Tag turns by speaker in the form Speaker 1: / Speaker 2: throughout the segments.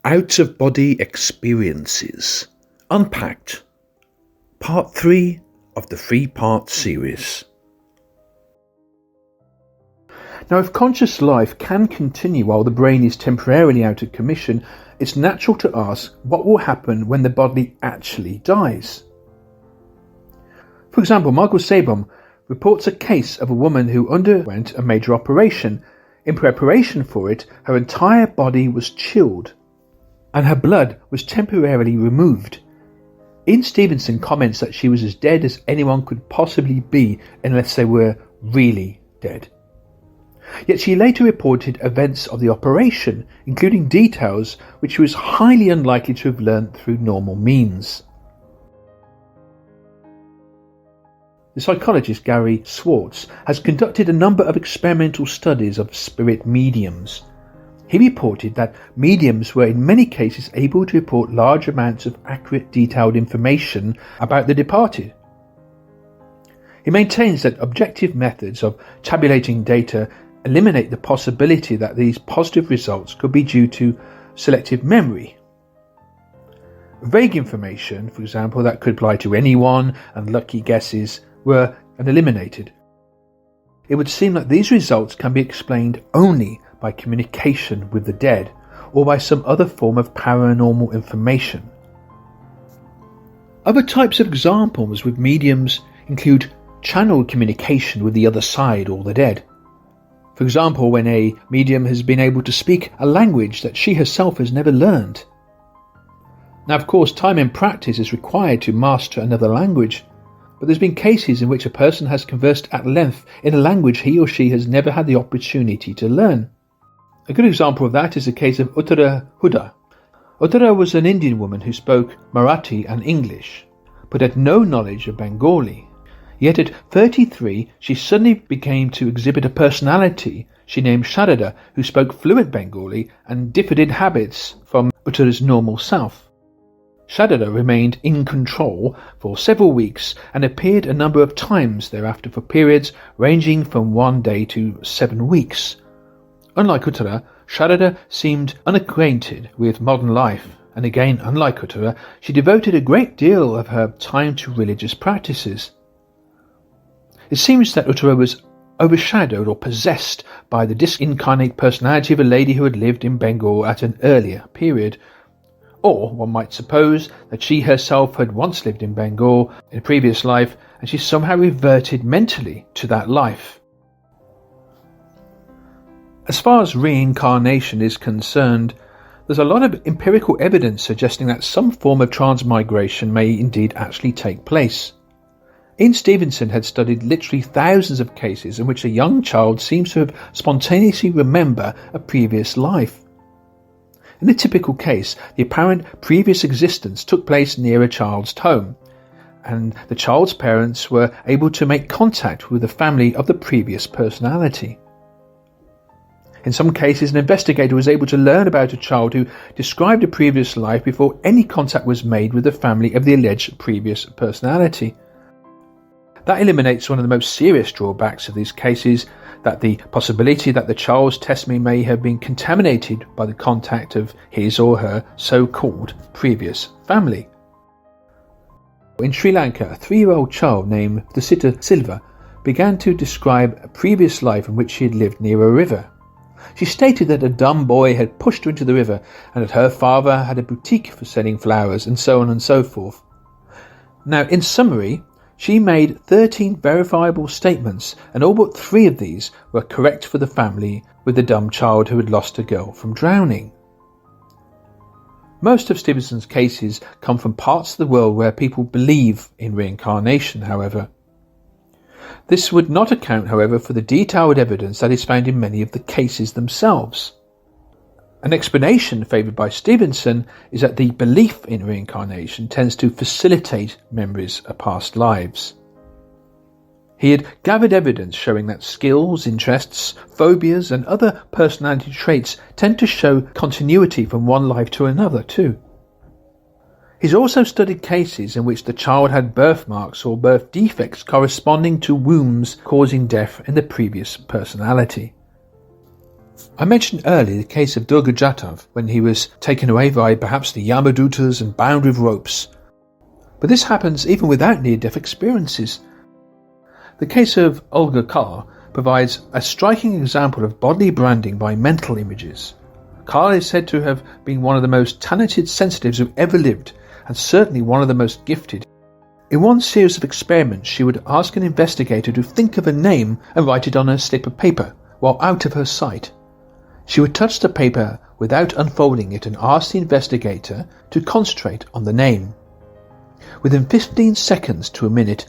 Speaker 1: Out-of-body experiences. Unpacked. Part 3 of the 3-part series. Now, if conscious life can continue while the brain is temporarily out of commission, it's natural to ask what will happen when the body actually dies. For example, Micheal Sabom reports a case of a woman who underwent a major operation. In preparation for it, her entire body was chilled, and her blood was temporarily removed. Ian Stevenson comments that she was as dead as anyone could possibly be unless they were really dead. Yet she later reported events of the operation, including details which she was highly unlikely to have learnt through normal means. The psychologist Gary Schwartz has conducted a number of experimental studies of spirit mediums. He reported that mediums were in many cases able to report large amounts of accurate, detailed information about the departed. He maintains that objective methods of tabulating data eliminate the possibility that these positive results could be due to selective memory. Vague information, for example, that could apply to anyone, and lucky guesses were eliminated. It would seem that these results can be explained only by communication with the dead, or by some other form of paranormal information. Other types of examples with mediums include channeled communication with the other side or the dead. For example, when a medium has been able to speak a language that she herself has never learned. Now, of course, time and practice is required to master another language, but there's been cases in which a person has conversed at length in a language he or she has never had the opportunity to learn. A good example of that is the case of Uttara Huda. Uttara was an Indian woman who spoke Marathi and English, but had no knowledge of Bengali. Yet at 33, she suddenly began to exhibit a personality she named Sharada, who spoke fluent Bengali and differed in habits from Uttara's normal self. Sharada remained in control for several weeks and appeared a number of times thereafter for periods ranging from 1 day to 7 weeks. Unlike Uttara, Sharada seemed unacquainted with modern life, and again, unlike Uttara, she devoted a great deal of her time to religious practices. It seems that Uttara was overshadowed or possessed by the disincarnate personality of a lady who had lived in Bengal at an earlier period. Or one might suppose that she herself had once lived in Bengal in a previous life, and she somehow reverted mentally to that life. As far as reincarnation is concerned, there's a lot of empirical evidence suggesting that some form of transmigration may indeed actually take place. Ian Stevenson had studied literally thousands of cases in which a young child seems to have spontaneously remembered a previous life. In a typical case, the apparent previous existence took place near a child's home, and the child's parents were able to make contact with the family of the previous personality. In some cases, an investigator was able to learn about a child who described a previous life before any contact was made with the family of the alleged previous personality. That eliminates one of the most serious drawbacks of these cases, that the possibility that the child's testimony may have been contaminated by the contact of his or her so-called previous family. In Sri Lanka, a 3-year-old child named Thusita Silva began to describe a previous life in which she had lived near a river. She stated that a dumb boy had pushed her into the river and that her father had a boutique for selling flowers, and so on and so forth. Now, in summary, she made 13 verifiable statements, and all but 3 of these were correct for the family with the dumb child who had lost a girl from drowning. Most of Stevenson's cases come from parts of the world where people believe in reincarnation, however. This would not account, however, for the detailed evidence that is found in many of the cases themselves. An explanation favoured by Stevenson is that the belief in reincarnation tends to facilitate memories of past lives. He had gathered evidence showing that skills, interests, phobias and other personality traits tend to show continuity from one life to another too. He's also studied cases in which the child had birthmarks or birth defects corresponding to wounds causing death in the previous personality. I mentioned earlier the case of Durga Jatov when he was taken away by perhaps the Yamadutas and bound with ropes. But this happens even without near-death experiences. The case of Olga Carr provides a striking example of bodily branding by mental images. Carr is said to have been one of the most talented sensitives who ever lived, and certainly one of the most gifted. In one series of experiments, she would ask an investigator to think of a name and write it on a slip of paper while out of her sight. She would touch the paper without unfolding it and ask the investigator to concentrate on the name. Within 15 seconds to a minute,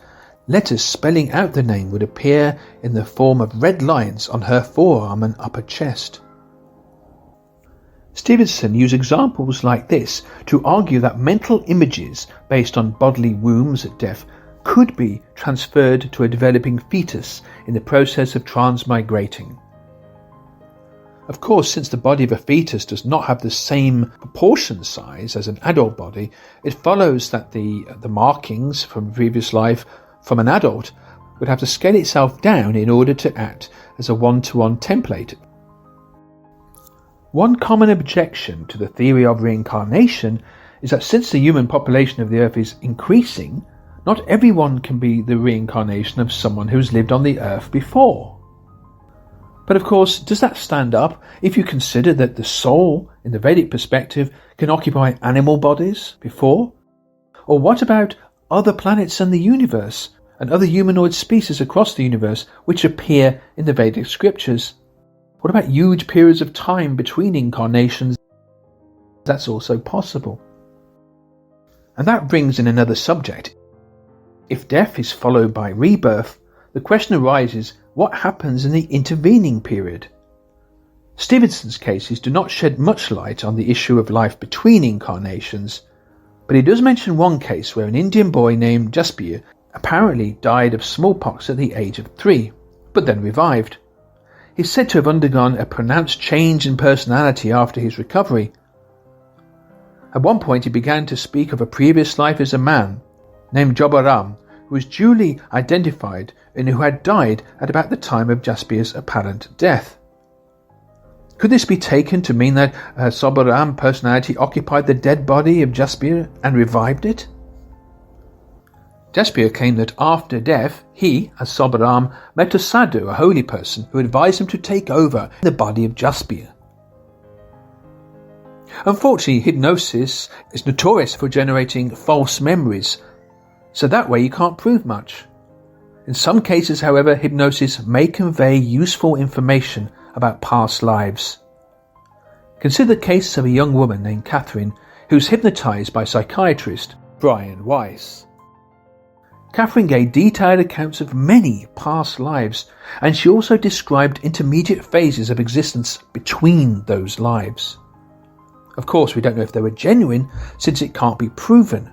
Speaker 1: letters spelling out the name would appear in the form of red lines on her forearm and upper chest. Stevenson used examples like this to argue that mental images based on bodily wounds at death could be transferred to a developing fetus in the process of transmigrating. Of course, since the body of a fetus does not have the same proportion size as an adult body, it follows that the markings from a previous life from an adult would have to scale itself down in order to act as a one-to-one template. One common objection to the theory of reincarnation is that since the human population of the earth is increasing, not everyone can be the reincarnation of someone who's lived on the earth before. But of course, does that stand up if you consider that the soul, in the Vedic perspective, can occupy animal bodies before? Or what about other planets and the universe, and other humanoid species across the universe which appear in the Vedic scriptures? What about huge periods of time between incarnations? That's also possible. And that brings in another subject. If death is followed by rebirth, the question arises, what happens in the intervening period? Stevenson's cases do not shed much light on the issue of life between incarnations, but he does mention one case where an Indian boy named Jaspir apparently died of smallpox at the age of 3, but then revived. He is said to have undergone a pronounced change in personality after his recovery. At one point he began to speak of a previous life as a man named Jobaram, who was duly identified and who had died at about the time of Jaspir's apparent death. Could this be taken to mean that Sobaram personality occupied the dead body of Jaspir and revived it? Jaspir claimed that after death, he, as Sobaram, met a sadhu, a holy person, who advised him to take over the body of Jaspir. Unfortunately, hypnosis is notorious for generating false memories, so that way you can't prove much. In some cases, however, hypnosis may convey useful information about past lives. Consider the case of a young woman named Catherine who was hypnotized by psychiatrist Brian Weiss. Catherine gave detailed accounts of many past lives, and she also described intermediate phases of existence between those lives. Of course, we don't know if they were genuine, since it can't be proven,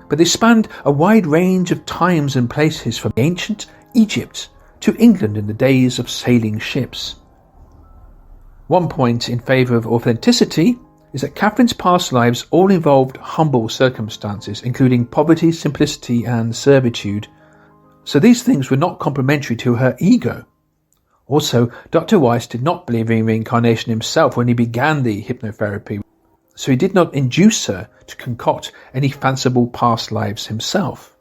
Speaker 1: but they spanned a wide range of times and places from ancient Egypt to England in the days of sailing ships. One point in favour of authenticity is that Catherine's past lives all involved humble circumstances, including poverty, simplicity and servitude. So these things were not complementary to her ego. Also, Dr. Weiss did not believe in reincarnation himself when he began the hypnotherapy, so he did not induce her to concoct any fanciful past lives himself.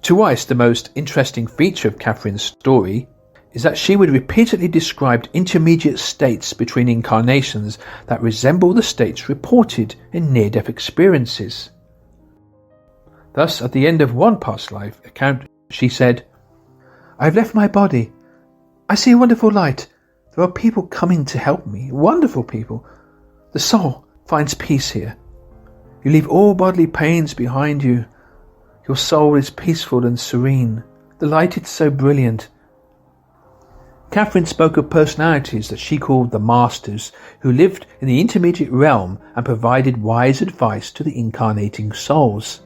Speaker 1: To Weiss, the most interesting feature of Catherine's story is that she would repeatedly describe intermediate states between incarnations that resemble the states reported in near-death experiences. Thus, at the end of one past life account, she said, "I've left my body. I see a wonderful light. There are people coming to help me, wonderful people. The soul finds peace here. You leave all bodily pains behind you. Your soul is peaceful and serene. The light is so brilliant." Catherine spoke of personalities that she called the Masters, who lived in the intermediate realm and provided wise advice to the incarnating souls.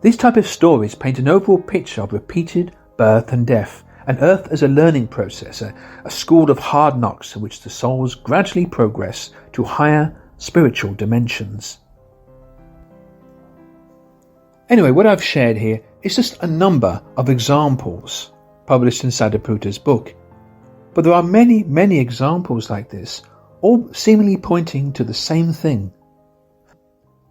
Speaker 1: These type of stories paint an overall picture of repeated birth and death, and Earth as a learning process, a school of hard knocks in which the souls gradually progress to higher spiritual dimensions. Anyway, what I've shared here is just a number of examples. published in Sadapruta's book. But there are many, many examples like this, all seemingly pointing to the same thing.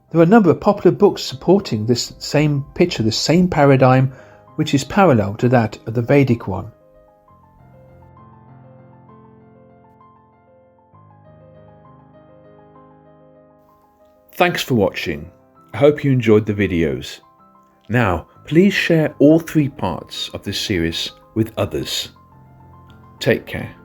Speaker 1: There are a number of popular books supporting this same picture, this same paradigm, which is parallel to that of the Vedic one. Thanks for watching. I hope you enjoyed the videos. Now, please share all 3 parts of this series with others. Take care.